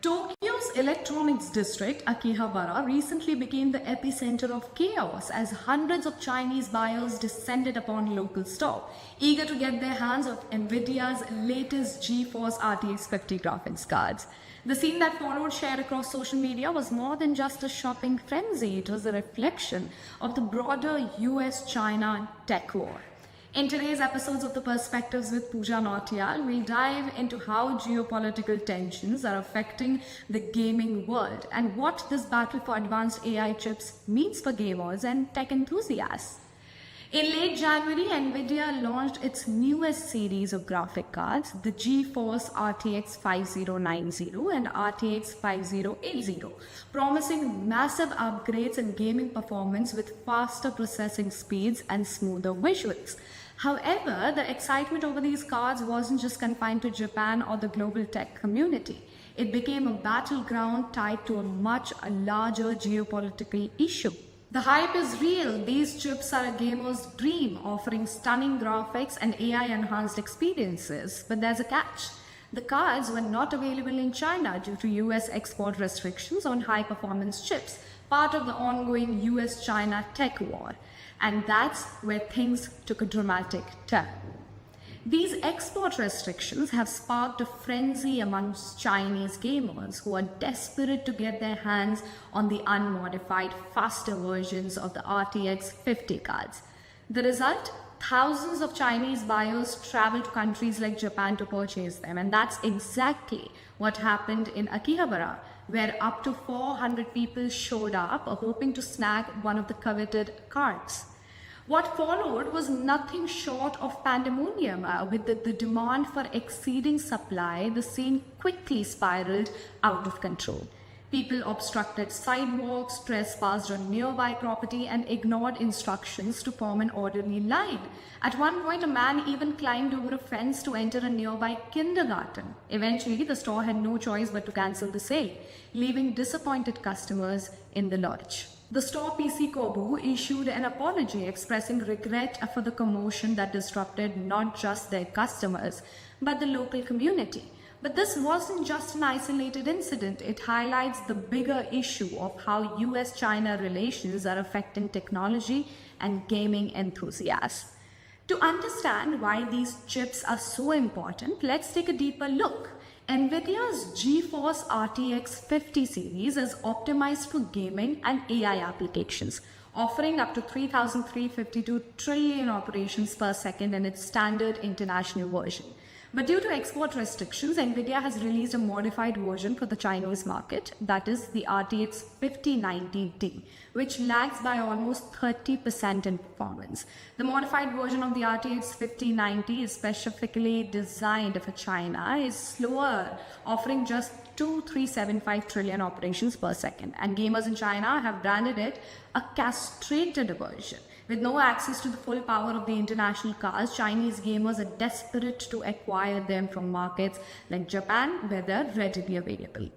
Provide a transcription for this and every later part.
Tokyo's electronics district, Akihabara, recently became the epicenter of chaos as hundreds of Chinese buyers descended upon local store, eager to get their hands on Nvidia's latest GeForce RTX 50 graphics cards. The scene that followed, shared across social media, was more than just a shopping frenzy. It was a reflection of the broader US-China tech war. In today's episodes of The Perspectives with Pooja Nautiyal, we'll dive into how geopolitical tensions are affecting the gaming world and what this battle for advanced AI chips means for gamers and tech enthusiasts. In late January, Nvidia launched its newest series of graphic cards, the GeForce RTX 5090 and RTX 5080, promising massive upgrades in gaming performance with faster processing speeds and smoother visuals. However, the excitement over these cards wasn't just confined to Japan or the global tech community. It became a battleground tied to a much larger geopolitical issue. The hype is real. These chips are a gamer's dream, offering stunning graphics and AI-enhanced experiences. But there's a catch. The cards were not available in China due to US export restrictions on high-performance chips, part of the ongoing US-China tech war. And that's where things took a dramatic turn. These export restrictions have sparked a frenzy amongst Chinese gamers who are desperate to get their hands on the unmodified, faster versions of the RTX 50 cards. The result? Thousands of Chinese buyers travel to countries like Japan to purchase them, and that's exactly what happened in Akihabara, where up to 400 people showed up hoping to snag one of the coveted cards. What followed was nothing short of pandemonium. With the demand for exceeding supply, the scene quickly spiraled out of control. People obstructed sidewalks, trespassed on nearby property, and ignored instructions to form an orderly line. At one point, a man even climbed over a fence to enter a nearby kindergarten. Eventually, the store had no choice but to cancel the sale, leaving disappointed customers in the lurch. The store PC Kobu issued an apology expressing regret for the commotion that disrupted not just their customers, but the local community. But this wasn't just an isolated incident. It highlights the bigger issue of how US-China relations are affecting technology and gaming enthusiasts. To understand why these chips are so important, let's take a deeper look. Nvidia's GeForce RTX 50 series is optimized for gaming and AI applications, offering up to 3,352 trillion operations per second in its standard international version. But due to export restrictions, Nvidia has released a modified version for the Chinese market, that is the RTX 5090D, which lags by almost 30% in performance. The modified version of the RTX 5090 is specifically designed for China, is slower, offering just 2,375 trillion operations per second. And gamers in China have branded it a castrated version. With no access to the full power of the international cars, Chinese gamers are desperate to acquire them from markets like Japan, where they're readily available.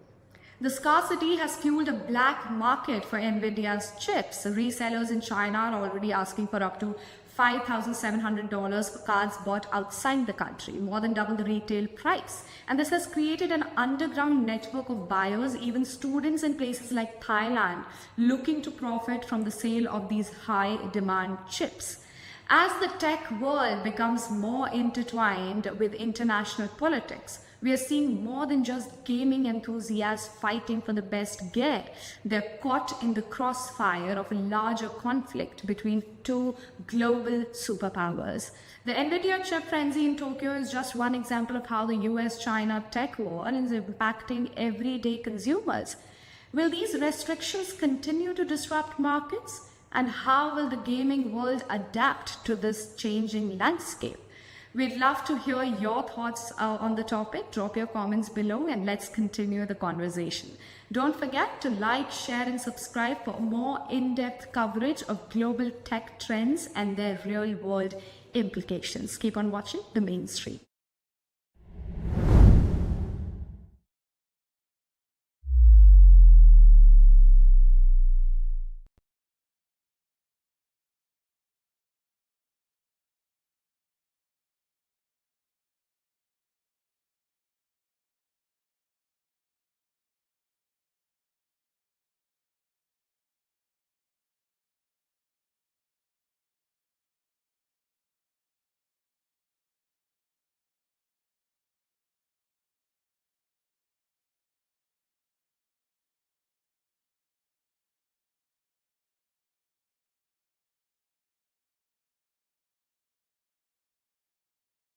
The scarcity has fueled a black market for Nvidia's chips. Resellers in China are already asking for up to $5,700 for cards bought outside the country, more than double the retail price. And this has created an underground network of buyers, even students in places like Thailand, looking to profit from the sale of these high-demand chips. As the tech world becomes more intertwined with international politics, we are seeing more than just gaming enthusiasts fighting for the best gear. They're caught in the crossfire of a larger conflict between two global superpowers. The Nvidia chip frenzy in Tokyo is just one example of how the US-China tech war is impacting everyday consumers. Will these restrictions continue to disrupt markets? And how will the gaming world adapt to this changing landscape? We'd love to hear your thoughts on the topic. Drop your comments below and let's continue the conversation. Don't forget to like, share and subscribe for more in-depth coverage of global tech trends and their real-world implications. Keep on watching The Mainstream.